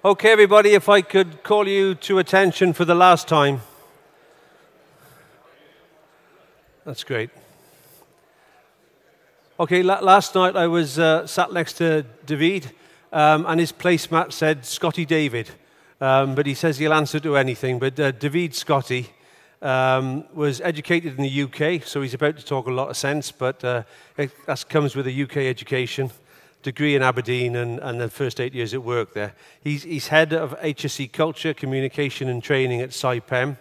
Okay, everybody, if I could call you to attention for the last time. That's great. Okay, last night I was sat next to David, and his placemat said Scotty David, but he says he'll answer to anything. But David Scotty was educated in the UK, so he's about to talk a lot of sense, but that comes with a UK education, degree in Aberdeen, and the first 8 years at work there. He's head of HSE Culture, Communication and Training at Saipem,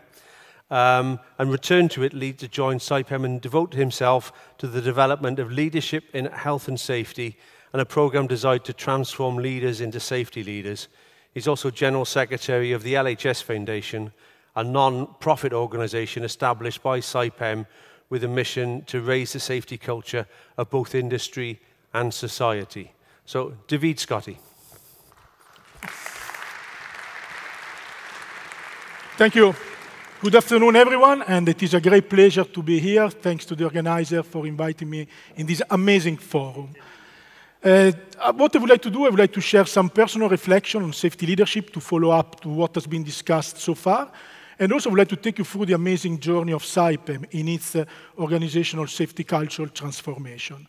and returned to Italy to join Saipem and devote himself to the development of leadership in health and safety and a program designed to transform leaders into safety leaders. He's also General Secretary of the LHS Foundation, a non-profit organisation established by Saipem with a mission to raise the safety culture of both industry and society. So, David Scotty. Thank you. Good afternoon, everyone, and it is a great pleasure to be here. Thanks to the organizer for inviting me in this amazing forum. What I would like to do, I would like to share some personal reflection on safety leadership to follow up to what has been discussed so far. And also I would like to take you through the amazing journey of Saipem in its organizational safety cultural transformation.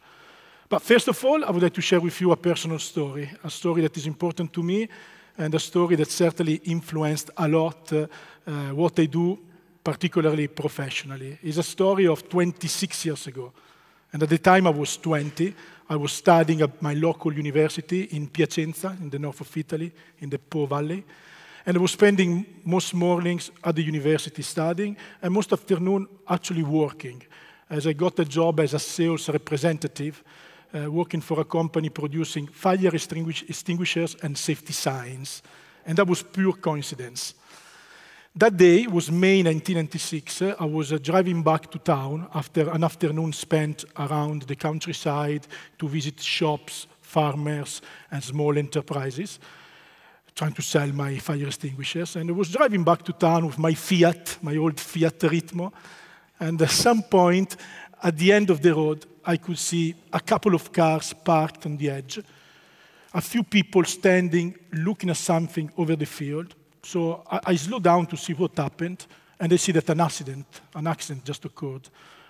But first of all, I would like to share with you a personal story, a story that is important to me, and a story that certainly influenced a lot what I do, particularly professionally. It's a story of 26 years ago. And at the time I was 20, I was studying at my local university in Piacenza, in the north of Italy, in the Po Valley. And I was spending most mornings at the university studying, and most afternoon actually working, as I got a job as a sales representative, working for a company producing fire extinguishers and safety signs. And that was pure coincidence. That day was May 1996. I was driving back to town after an afternoon spent around the countryside to visit shops, farmers, and small enterprises, trying to sell my fire extinguishers. And I was driving back to town with my Fiat, my old Fiat Ritmo. And at some point, at the end of the road, I could see a couple of cars parked on the edge, a few people standing, looking at something over the field. So I slowed down to see what happened, and I see that an accident just occurred.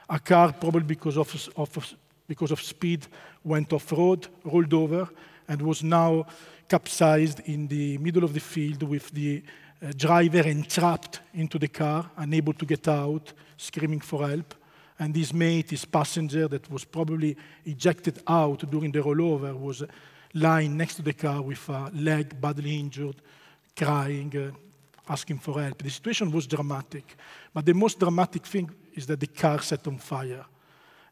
A car, probably because of speed, went off-road, rolled over, and was now capsized in the middle of the field with the driver entrapped into the car, unable to get out, screaming for help. And his mate, his passenger, that was probably ejected out during the rollover, was lying next to the car with a leg badly injured, crying, asking for help. The situation was dramatic. But the most dramatic thing is that the car set on fire.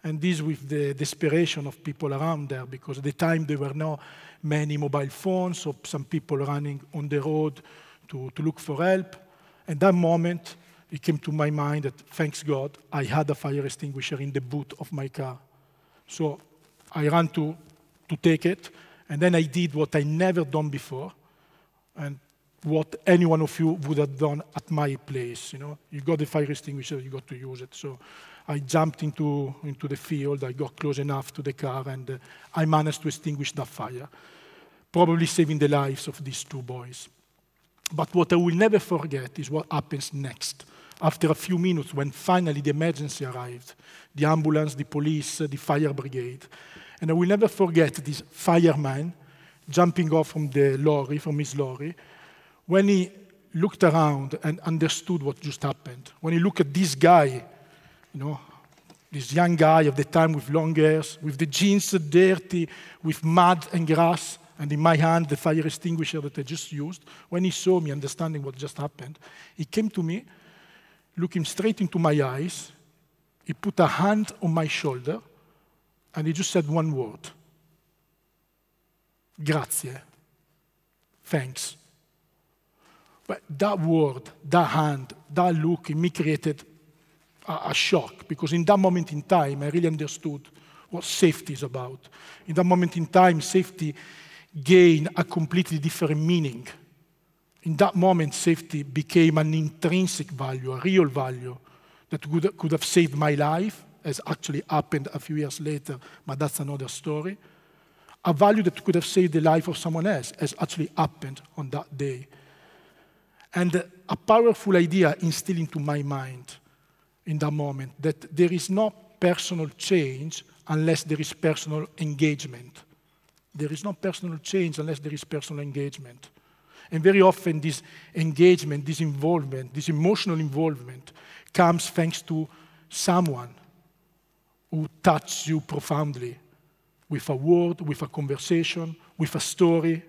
And this with the desperation of people around there, because at the time there were not many mobile phones, so some people running on the road to look for help. At that moment, it came to my mind that, thanks God, I had a fire extinguisher in the boot of my car. So I ran to take it, and then I did what I never done before, and what any one of you would have done at my place. You know, you got the fire extinguisher, you got to use it. So I jumped into the field, I got close enough to the car, and I managed to extinguish that fire, probably saving the lives of these two boys. But what I will never forget is what happens next. After a few minutes, when finally the emergency arrived, the ambulance, the police, the fire brigade. And I will never forget this fireman jumping off from the lorry, from his lorry, when he looked around and understood what just happened. When he looked at this guy, you know, this young guy of the time with long hairs, with the jeans dirty, with mud and grass, and in my hand, the fire extinguisher that I just used. When he saw me, understanding what just happened, he came to me, looking straight into my eyes, he put a hand on my shoulder, and he just said one word. Grazie. Thanks. But that word, that hand, that look in me created a shock, because in that moment in time, I really understood what safety is about. In that moment in time, safety gained a completely different meaning. In that moment, safety became an intrinsic value, a real value that could have saved my life, as actually happened a few years later, but that's another story. a value that could have saved the life of someone else has actually happened on that day. And a powerful idea instilled into my mind in that moment, that there is no personal change unless there is personal engagement. There is no personal change unless there is personal engagement. And very often this engagement, this involvement, this emotional involvement comes thanks to someone who touches you profoundly with a word, with a conversation, with a story.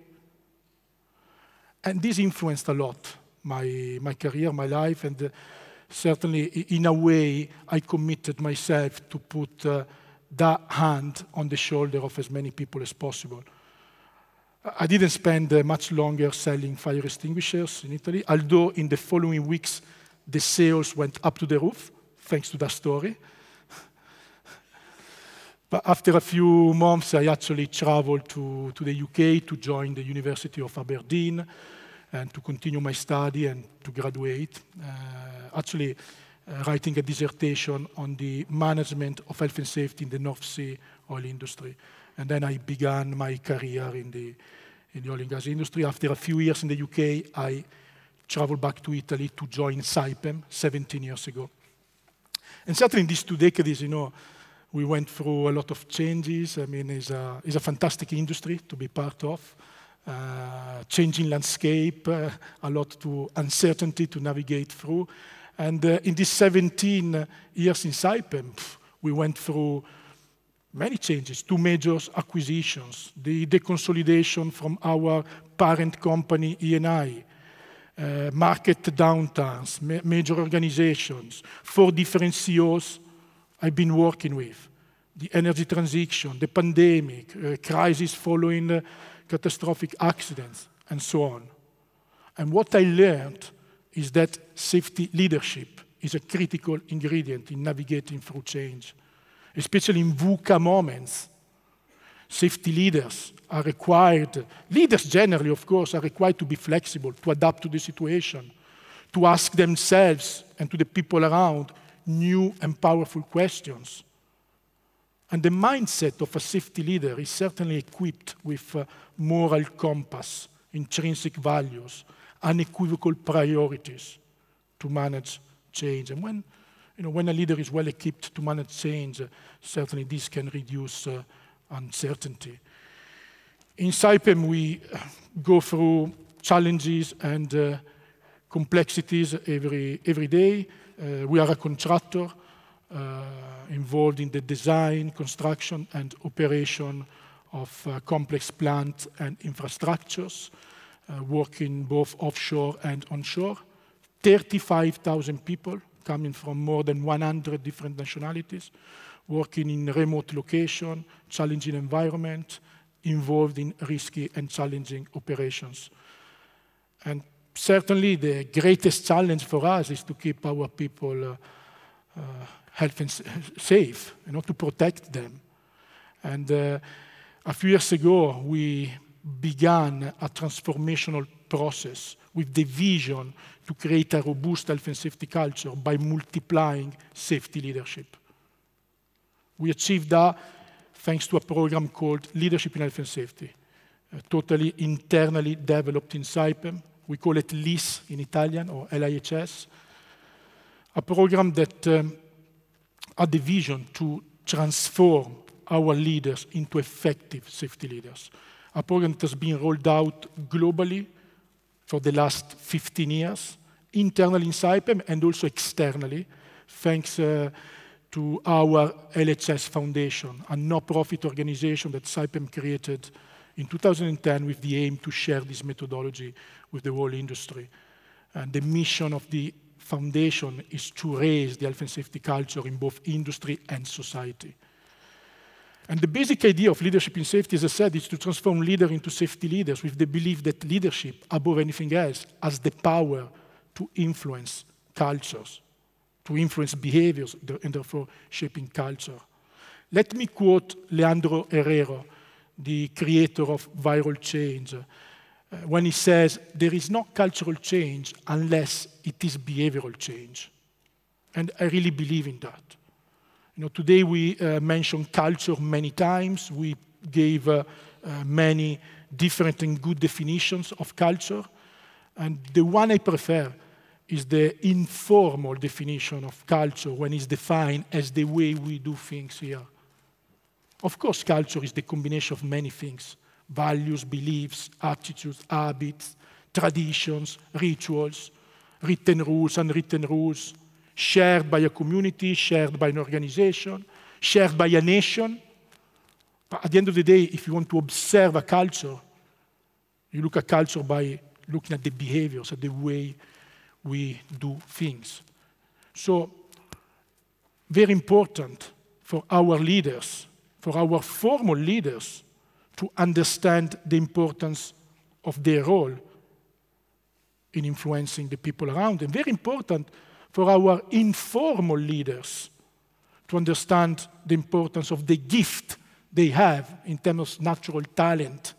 And this influenced a lot my career, my life, and certainly in a way I committed myself to put that hand on the shoulder of as many people as possible. I didn't spend much longer selling fire extinguishers in Italy, although in the following weeks the sales went up to the roof, thanks to that story. But after a few months, I actually traveled to the UK to join the University of Aberdeen and to continue my study and to graduate. Writing a dissertation on the management of health and safety in the North Sea oil industry. And then I began my career in the oil and gas industry. After a few years in the UK, I traveled back to Italy to join Saipem 17 years ago. And certainly in these 2 decades, we went through a lot of changes. I mean, it's a fantastic industry to be part of. Changing landscape, a lot to uncertainty to navigate through. And in these 17 years in Saipem, we went through many changes, 2 major acquisitions, the consolidation from our parent company, E&I, market downturns, major organizations, 4 different CEOs I've been working with, the energy transition, the pandemic, crisis following catastrophic accidents, and so on. And what I learned is that safety leadership is a critical ingredient in navigating through change. Especially in VUCA moments, safety leaders are required, leaders generally, of course, are required to be flexible, to adapt to the situation, to ask themselves and to the people around new and powerful questions. And the mindset of a safety leader is certainly equipped with a moral compass, intrinsic values, unequivocal priorities to manage change. And when a leader is well equipped to manage change, certainly this can reduce uncertainty. In Saipem, we go through challenges and complexities every day. We are a contractor involved in the design, construction, and operation of complex plants and infrastructures, working both offshore and onshore. 35,000 people coming from more than 100 different nationalities, working in remote location, challenging environment, involved in risky and challenging operations. And certainly the greatest challenge for us is to keep our people healthy and safe, to protect them. And a few years ago, we began a transformational process with the vision to create a robust health and safety culture by multiplying safety leadership. We achieved that thanks to a program called Leadership in Health and Safety, totally internally developed in Saipem. We call it LIS in Italian, or LIHS, a program that had the vision to transform our leaders into effective safety leaders. A program that has been rolled out globally for the last 15 years, internally in Saipem and also externally, thanks to our LHS Foundation, a no-profit organization that Saipem created in 2010 with the aim to share this methodology with the whole industry. And the mission of the foundation is to raise the health and safety culture in both industry and society. And the basic idea of leadership in safety, as I said, is to transform leaders into safety leaders with the belief that leadership, above anything else, has the power to influence cultures, to influence behaviors, and therefore shaping culture. Let me quote Leandro Herrero, the creator of viral change, when he says, there is no cultural change unless it is behavioral change. And I really believe in that. Today we mentioned culture many times. We gave many different and good definitions of culture. And the one I prefer is the informal definition of culture when it's defined as the way we do things here. Of course, culture is the combination of many things: values, beliefs, attitudes, habits, traditions, rituals, written rules, unwritten rules, shared by a community, shared by an organization, shared by a nation. But at the end of the day, if you want to observe a culture, you look at culture by looking at the behaviors, at the way we do things. So, very important for our leaders, for our formal leaders, to understand the importance of their role in influencing the people around them. Very important for our informal leaders to understand the importance of the gift they have in terms of natural talent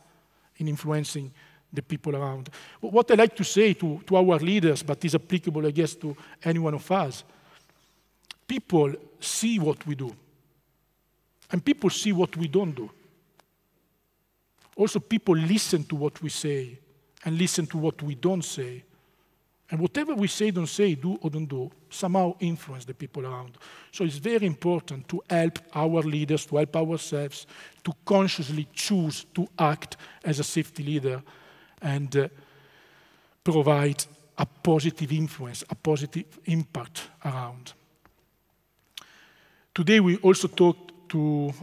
in influencing the people around. What I like to say to our leaders, but is applicable, I guess, to any one of us, people see what we do, and people see what we don't do. Also, people listen to what we say and listen to what we don't say. And whatever we say, don't say, do or don't do, somehow influence the people around. So it's very important to help our leaders, to help ourselves, to consciously choose to act as a safety leader and provide a positive influence, a positive impact around. Today we also talked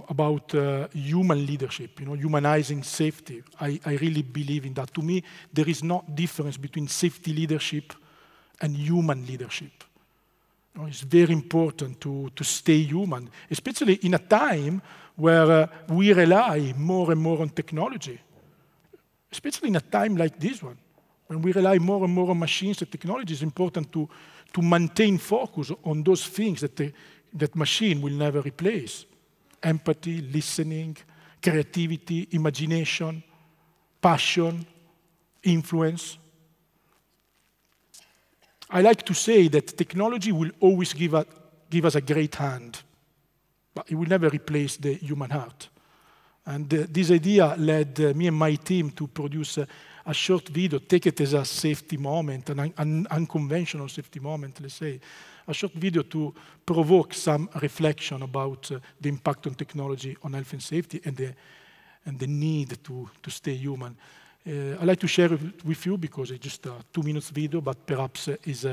about human leadership, humanizing safety. I really believe in that. To me, there is no difference between safety leadership and human leadership. It's very important to stay human, especially in a time where we rely more and more on technology. Especially in a time like this one, when we rely more and more on machines and technology, it's important to maintain focus on those things that machine will never replace. Empathy, listening, creativity, imagination, passion, influence. I like to say that technology will always give us a great hand, but it will never replace the human heart. And this idea led me and my team to produce a short video, take it as a safety moment, an unconventional safety moment, let's say. A short video to provoke some reflection about the impact on technology on health and safety and the need to stay human. I'd like to share it with you because it's just a 2-minute video, but perhaps is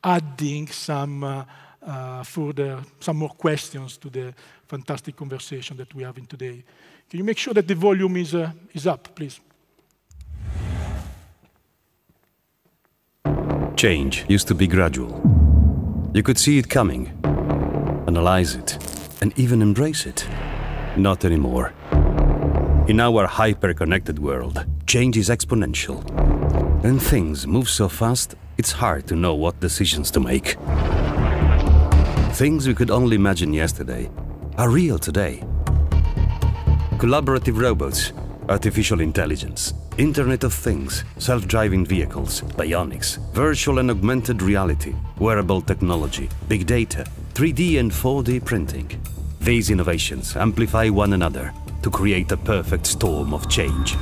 adding some more questions to the fantastic conversation that we're having today. Can you make sure that the volume is up, please? Change used to be gradual. You could see it coming, analyze it, and even embrace it. Not anymore. In our hyper-connected world, change is exponential. And things move so fast, it's hard to know what decisions to make. Things we could only imagine yesterday are real today. Collaborative robots, artificial intelligence, Internet of Things, self-driving vehicles, bionics, virtual and augmented reality, wearable technology, big data, 3D and 4D printing. These innovations amplify one another to create a perfect storm of change.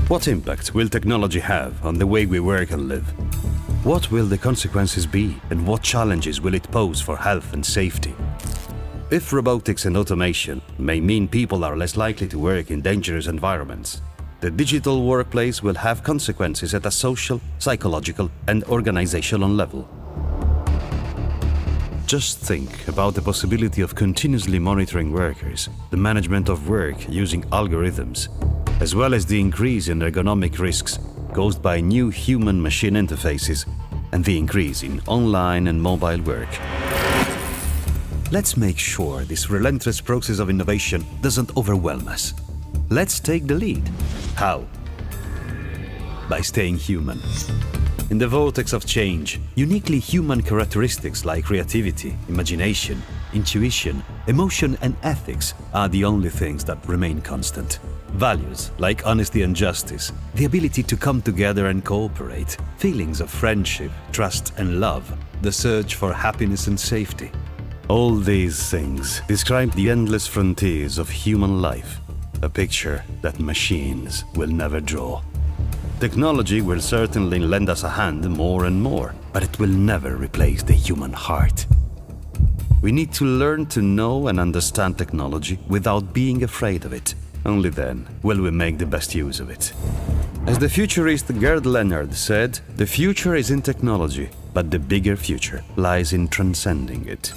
What impact will technology have on the way we work and live? What will the consequences be, and what challenges will it pose for health and safety? If robotics and automation may mean people are less likely to work in dangerous environments, the digital workplace will have consequences at a social, psychological, and organizational level. Just think about the possibility of continuously monitoring workers, the management of work using algorithms, as well as the increase in ergonomic risks caused by new human-machine interfaces and the increase in online and mobile work. Let's make sure this relentless process of innovation doesn't overwhelm us. Let's take the lead. How? By staying human. In the vortex of change, uniquely human characteristics like creativity, imagination, intuition, emotion, and ethics are the only things that remain constant. Values like honesty and justice, the ability to come together and cooperate, feelings of friendship, trust, and love, the search for happiness and safety. All these things describe the endless frontiers of human life, a picture that machines will never draw. Technology will certainly lend us a hand more and more, but it will never replace the human heart. We need to learn to know and understand technology without being afraid of it. Only then will we make the best use of it. As the futurist Gerd Leonard said, the future is in technology, but the bigger future lies in transcending it.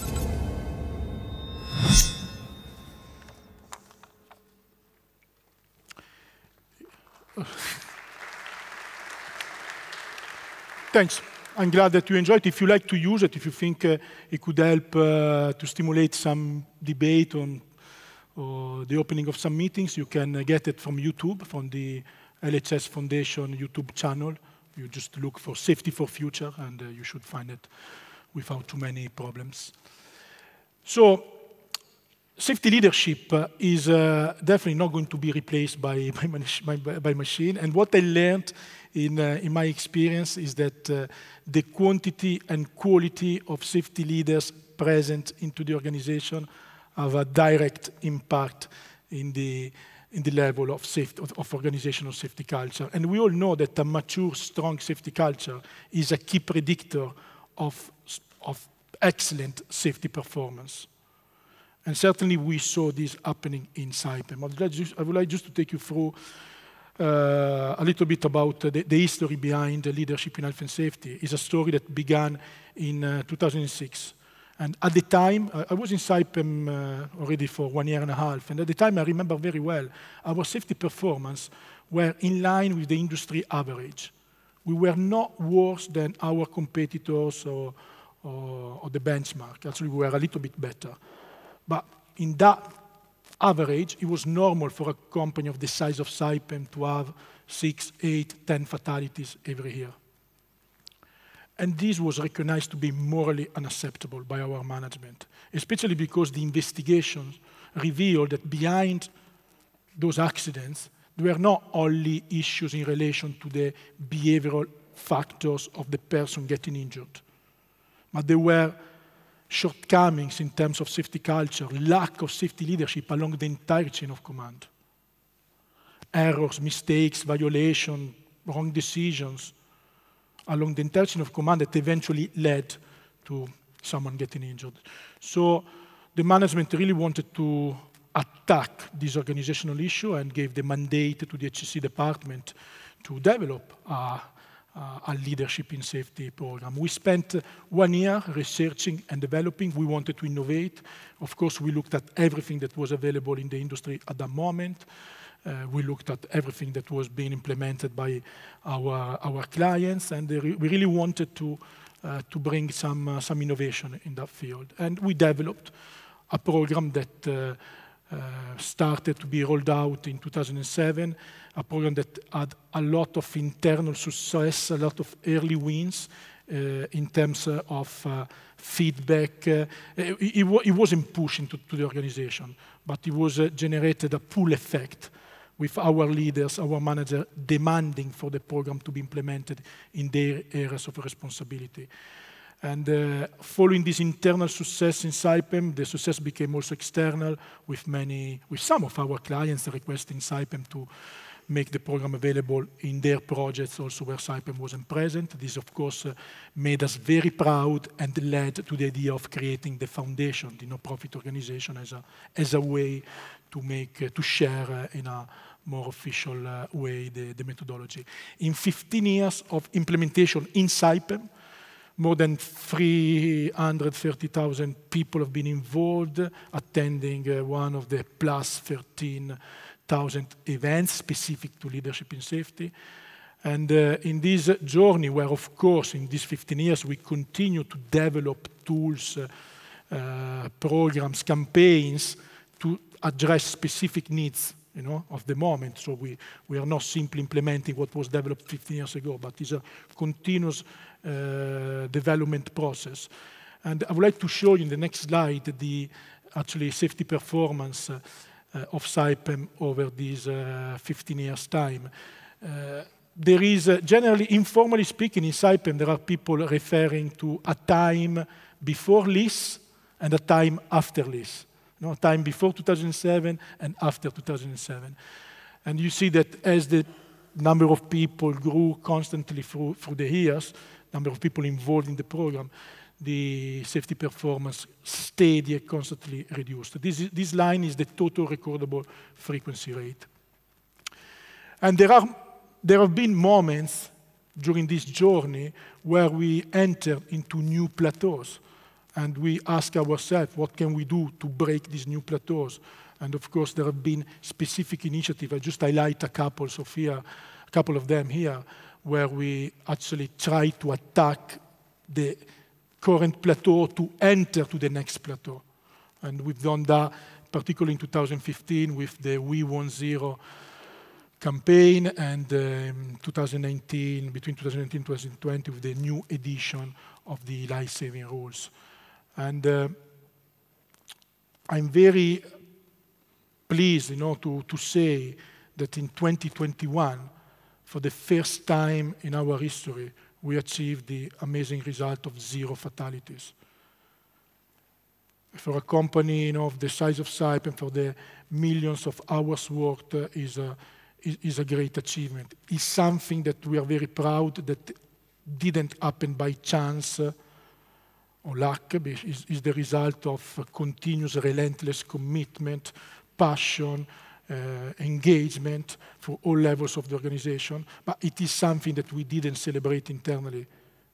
Thanks. I'm glad that you enjoyed it. If you like to use it, if you think it could help to stimulate some debate on the opening of some meetings, you can get it from YouTube, from the LHS Foundation YouTube channel. You just look for Safety for Future, and you should find it without too many problems. So, safety leadership is definitely not going to be replaced by machine. And what I learned in my experience is that the quantity and quality of safety leaders present into the organization have a direct impact in the level of safety, of organizational safety culture. And we all know that a mature, strong safety culture is a key predictor of excellent safety performance. And certainly we saw this happening in Saipem. I would like just to take you through a little bit about the history behind the leadership in health and safety. It's a story that began in 2006. And at the time, I was in Saipem already for 1.5 years, and at the time I remember very well, our safety performance were in line with the industry average. We were not worse than our competitors or the benchmark. Actually, we were a little bit better. But in that average, it was normal for a company of the size of Saipem to have 6, 8, 10 fatalities every year. And this was recognized to be morally unacceptable by our management, especially because the investigations revealed that behind those accidents, there were not only issues in relation to the behavioral factors of the person getting injured, but there were shortcomings in terms of safety culture, lack of safety leadership along the entire chain of command. Errors, mistakes, violations, wrong decisions along the entire chain of command that eventually led to someone getting injured. So the management really wanted to attack this organizational issue and gave the mandate to the HSC department to develop a leadership in safety program. We spent 1 year researching and developing. We wanted to innovate. Of course, we looked at everything that was available in the industry at that moment. We looked at everything that was being implemented by our clients, and we really wanted to bring some innovation in that field. And we developed a program that started to be rolled out in 2007, a program that had a lot of internal success, a lot of early wins in terms of feedback. It wasn't pushed into the organization, but it was generated a pull effect with our leaders, our manager, demanding for the program to be implemented in their areas of responsibility. And following this internal success in Saipem, the success became also external with some of our clients requesting Saipem to make the program available in their projects also where Saipem wasn't present. This, of course, made us very proud and led to the idea of creating the foundation, the no-profit organization, as a way to share in a more official way the methodology. In 15 years of implementation in Saipem, more than 330,000 people have been involved, attending one of the plus 13,000 events specific to leadership in safety. And in this journey, where of course in these 15 years we continue to develop tools, programs, campaigns to address specific needs of the moment. So we are not simply implementing what was developed 15 years ago, but it's a continuous development process. And I would like to show you in the next slide the actually safety performance of Saipem over these 15 years' time. There is generally, informally speaking, in Saipem, there are people referring to a time before LIS and a time after this. A time before 2007 and after 2007. And you see that as the number of people grew constantly through the years, number of people involved in the program, the safety performance stayed yet constantly reduced. This line is the total recordable frequency rate. And there have been moments during this journey where we entered into new plateaus. And we ask ourselves, what can we do to break these new plateaus? And of course, there have been specific initiatives. I just highlight a couple of them here, where we actually try to attack the current plateau to enter to the next plateau. And we've done that, particularly in 2015 with the We Want Zero campaign, and between 2019 and 2020 with the new edition of the life-saving rules. And I'm very pleased, to say that in 2021, for the first time in our history, we achieved the amazing result of 0 fatalities. For a company of the size of Saipem, for the millions of hours worked, is a great achievement. It's something that we are very proud that didn't happen by chance or luck. Is the result of continuous, relentless commitment, passion, engagement for all levels of the organization. But it is something that we didn't celebrate internally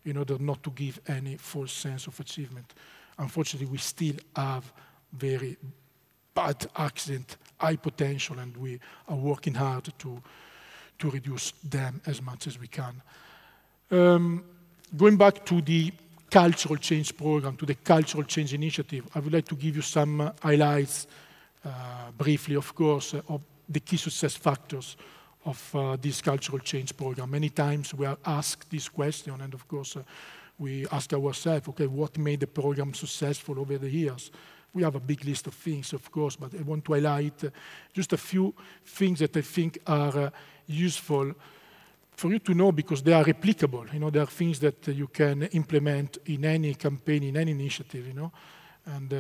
in order not to give any false sense of achievement. Unfortunately, we still have very bad accident, high potential, and we are working hard to reduce them as much as we can. Going back to the cultural change program, to the cultural change initiative, I would like to give you some highlights, briefly, of course, of the key success factors of this cultural change program. Many times we are asked this question, and of course, we ask ourselves, okay, what made the program successful over the years? We have a big list of things, of course, but I want to highlight just a few things that I think are useful for you to know, because they are replicable. There are things that you can implement in any campaign, in any initiative, and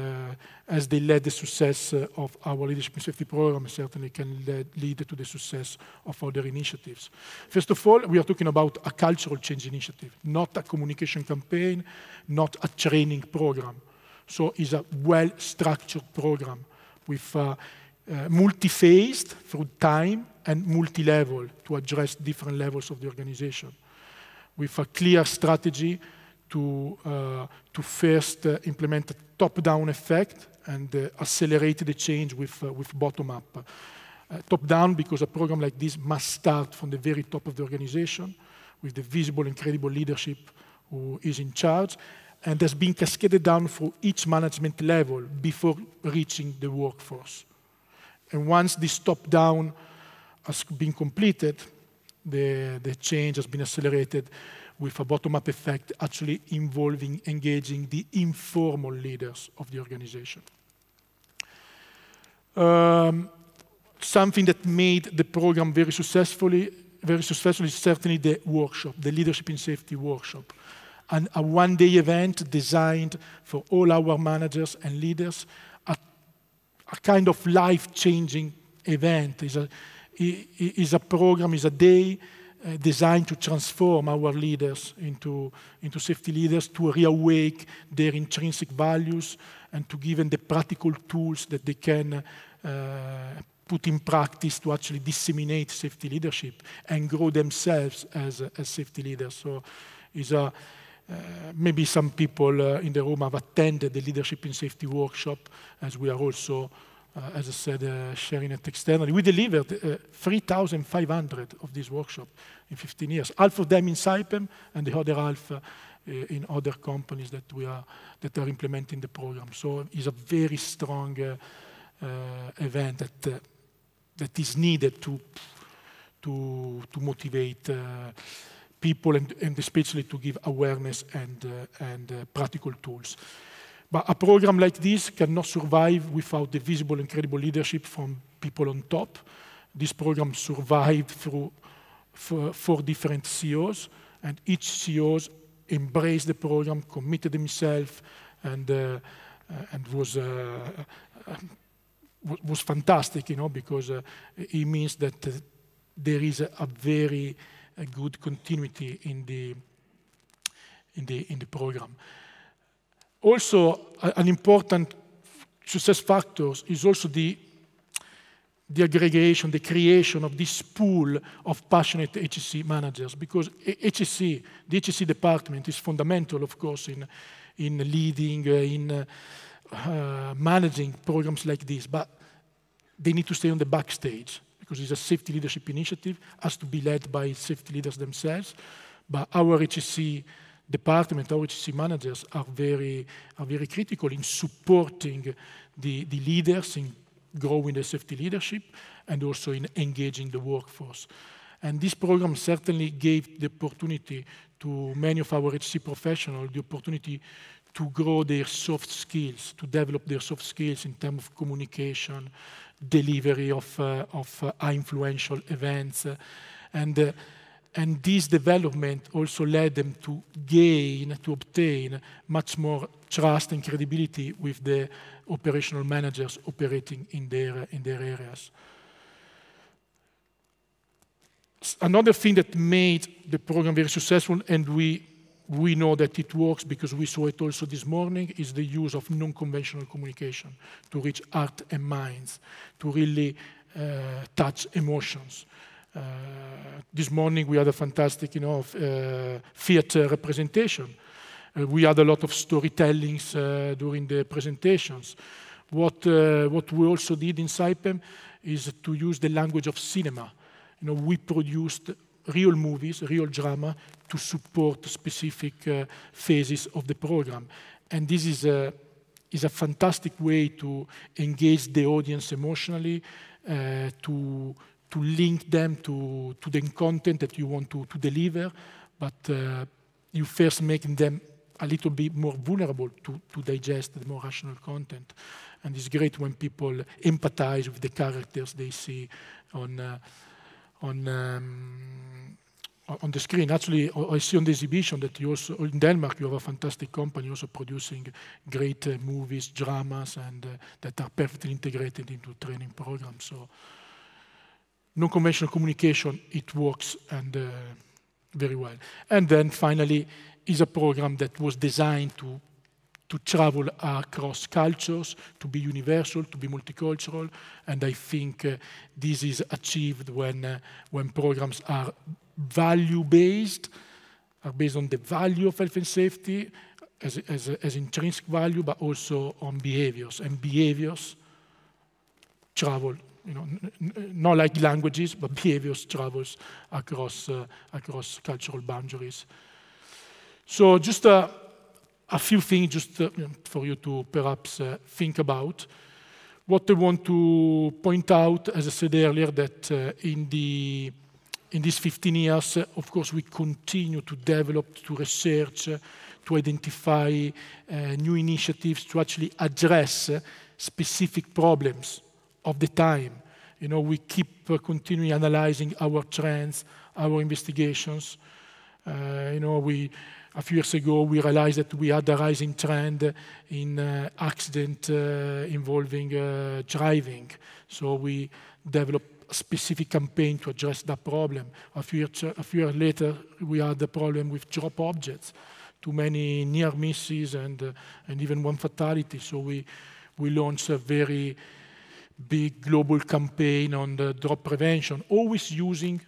as they led the success of our leadership and safety program, certainly can lead to the success of other initiatives. First of all, we are talking about a cultural change initiative, not a communication campaign, not a training program. So it's a well-structured program with multi-phased through time and multi-level to address different levels of the organization, with a clear strategy to first implement a top-down effect and accelerate the change with bottom-up. Top-down, because a program like this must start from the very top of the organization with the visible and credible leadership who is in charge, and has been cascaded down for each management level before reaching the workforce. And once this top-down has been completed, the change has been accelerated with a bottom-up effect, actually engaging the informal leaders of the organization. Something that made the program very successful is certainly the workshop, the Leadership in Safety workshop. And a one-day event designed for all our managers and leaders, a kind of life-changing event. Is a program, is a day designed to transform our leaders into safety leaders, to reawake their intrinsic values, and to give them the practical tools that they can put in practice to actually disseminate safety leadership and grow themselves as safety leaders. So it's maybe some people in the room have attended the Leadership in Safety workshop, as we are also, as I said, sharing it externally. We delivered 3,500 of this workshop in 15 years, half of them in Saipem and the other half in other companies that are implementing the program. So it's a very strong event that is needed to motivate people and especially to give awareness and practical tools. But a program like this cannot survive without the visible and credible leadership from people on top. This program survived through 4 different CEOs, and each CEO embraced the program, committed himself, and and was fantastic, because it means that there is a very good continuity in the program. Also, an important success factor is also the aggregation, the creation of this pool of passionate HSC managers, because the HSC department is fundamental, of course, in leading, in managing programs like this, but they need to stay on the backstage, because it's a safety leadership initiative, has to be led by safety leaders themselves. But our HSC department, our HSC managers are very critical in supporting the leaders in growing the safety leadership and also in engaging the workforce. And this program certainly gave the opportunity to many of our HSC professionals the opportunity to grow their soft skills, to develop their soft skills in terms of communication, delivery of high-influential events. And this development also led them to obtain much more trust and credibility with the operational managers operating in their areas. Another thing that made the program very successful, and we know that it works because we saw it also this morning, is the use of non-conventional communication to reach heart and minds, to really touch emotions. This morning we had a fantastic, theater representation. We had a lot of storytellings during the presentations. What we also did in Saipem is to use the language of cinema. We produced real movies, real drama, to support specific phases of the program. And this is a fantastic way to engage the audience emotionally, to link them to the content that you want to deliver, but you first making them a little bit more vulnerable to digest the more rational content. And it's great when people empathize with the characters they see on the screen. Actually, I see on the exhibition that you also, in Denmark, you have a fantastic company also producing great movies, dramas, and that are perfectly integrated into training programs. So, non-conventional communication, it works and very well. And then finally, is a program that was designed to travel across cultures, to be universal, to be multicultural, and I think this is achieved when programs are value-based, are based on the value of health and safety as intrinsic value, but also on behaviors. And behaviors travel, not like languages, but behaviors travels across cultural boundaries. So just a few things just for you to perhaps think about. What I want to point out, as I said earlier, that in these 15 years, of course, we continue to develop, to research, to identify new initiatives to actually address specific problems of the time. We keep continuing analyzing our trends, our investigations. A few years ago, we realized that we had a rising trend in accident involving driving. So we developed a specific campaign to address that problem. A few years later, we had the problem with drop objects, too many near misses and even one fatality. So we launched a very big global campaign on the drop prevention, always using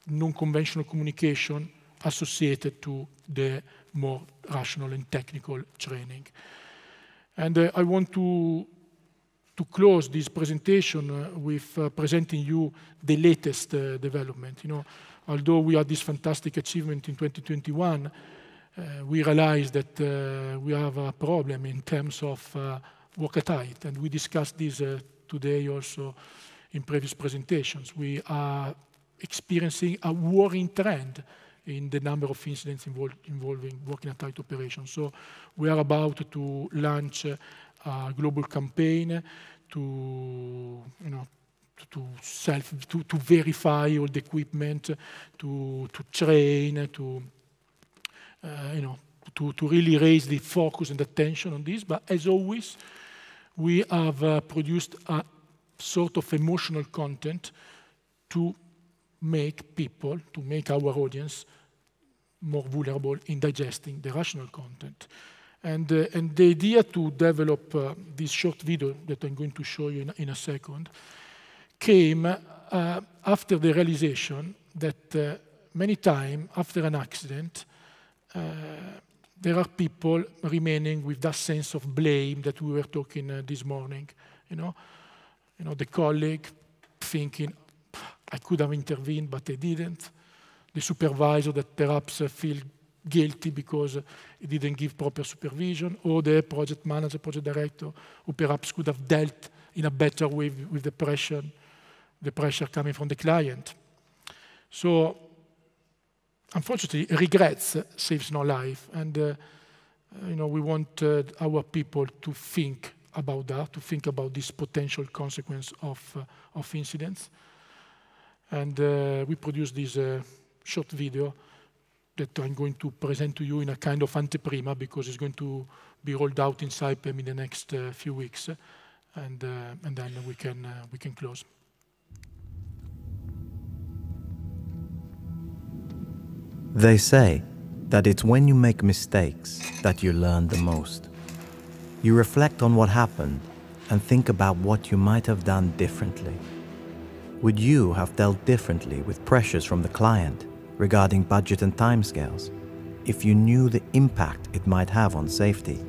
non-conventional communication associated to the more rational and technical training. And I want to close this presentation with presenting you the latest development. Although we had this fantastic achievement in 2021, we realized that we have a problem in terms of work at height, and we discussed this today also in previous presentations. We are experiencing a worrying trend in the number of incidents involving working at height operations. So we are about to launch a global campaign to verify all the equipment, to train, to to really raise the focus and attention on this. But as always, we have produced a sort of emotional content to make people, to make our audience more vulnerable in digesting the rational content. And the idea to develop this short video that I'm going to show you in a second came after the realization that many times after an accident, there are people remaining with that sense of blame that we were talking this morning. You know, the colleague thinking, I could have intervened, but I didn't. The supervisor that perhaps feel guilty because he didn't give proper supervision, or the project manager, project director, who perhaps could have dealt in a better way with the pressure coming from the client. So, unfortunately, regrets saves no life, and you know, we want our people to think about that, to think about this potential consequence of incidents. And we produced this short video that I'm going to present to you in a kind of anteprima, because it's going to be rolled out in Saipem in the next few weeks, and then we can close. They say that it's when you make mistakes that you learn the most. You reflect on what happened and think about what you might have done differently. Would you have dealt differently with pressures from the client regarding budget and timescales if you knew the impact it might have on safety?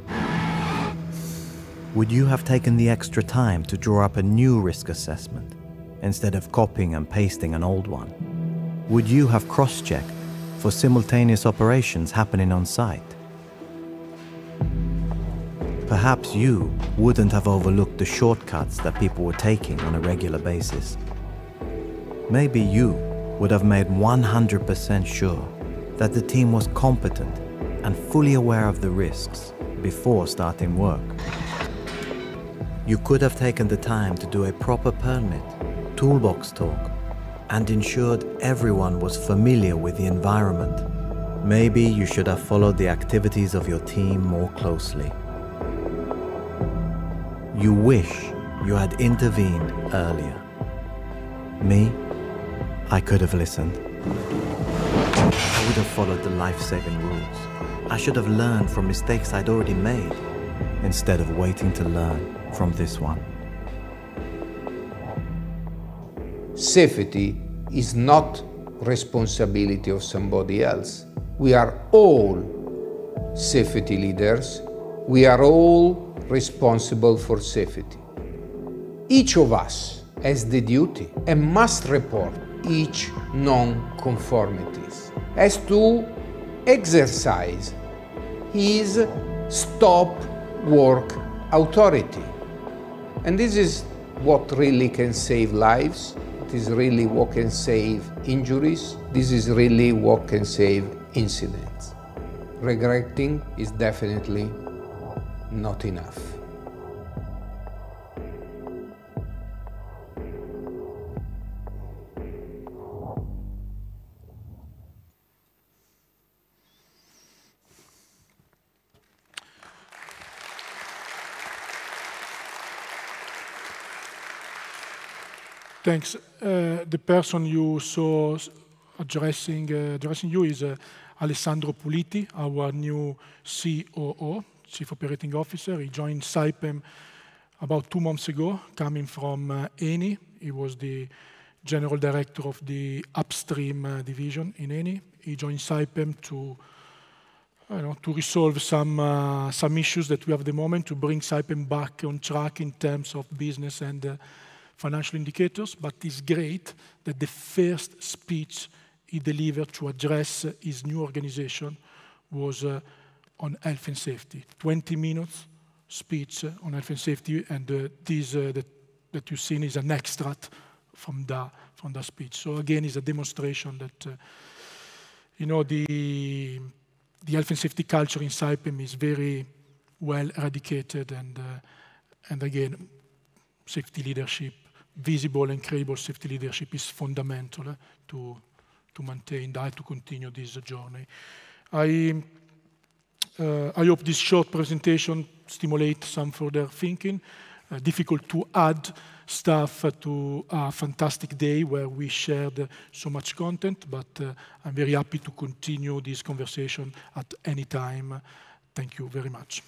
Would you have taken the extra time to draw up a new risk assessment instead of copying and pasting an old one? Would you have cross-checked for simultaneous operations happening on site? Perhaps you wouldn't have overlooked the shortcuts that people were taking on a regular basis. Maybe you would have made 100% sure that the team was competent and fully aware of the risks before starting work. You could have taken the time to do a proper permit, toolbox talk, and ensured everyone was familiar with the environment. Maybe you should have followed the activities of your team more closely. You wish you had intervened earlier. Me, I could have listened. I would have followed the life-saving rules. I should have learned from mistakes I'd already made, instead of waiting to learn from this one. Safety is not responsibility of somebody else. We are all safety leaders. We are all responsible for safety. Each of us has the duty and must report each non-conformities, has to exercise his stop work authority. And this is what really can save lives. It is really what can save injuries. This is really what can save incidents. Regretting is definitely not enough. Thanks. The person you saw addressing you is Alessandro Puliti, our new COO, Chief Operating Officer. He joined Saipem about 2 months ago, coming from Eni. He was the General Director of the Upstream Division in Eni. He joined Saipem to resolve some issues that we have at the moment, to bring Saipem back on track in terms of business and financial indicators. But it's great that the first speech he delivered to address his new organization was on health and safety. 20 minutes speech on health and safety, and this that you've seen is an extract from that speech. So again, it's a demonstration that the health and safety culture in Saipem is very well eradicated, and again, safety leadership, visible and credible safety leadership is fundamental to maintain that, to continue this journey. I hope this short presentation stimulates some further thinking. Difficult to add stuff to a fantastic day where we shared so much content, but I'm very happy to continue this conversation at any time. Thank you very much.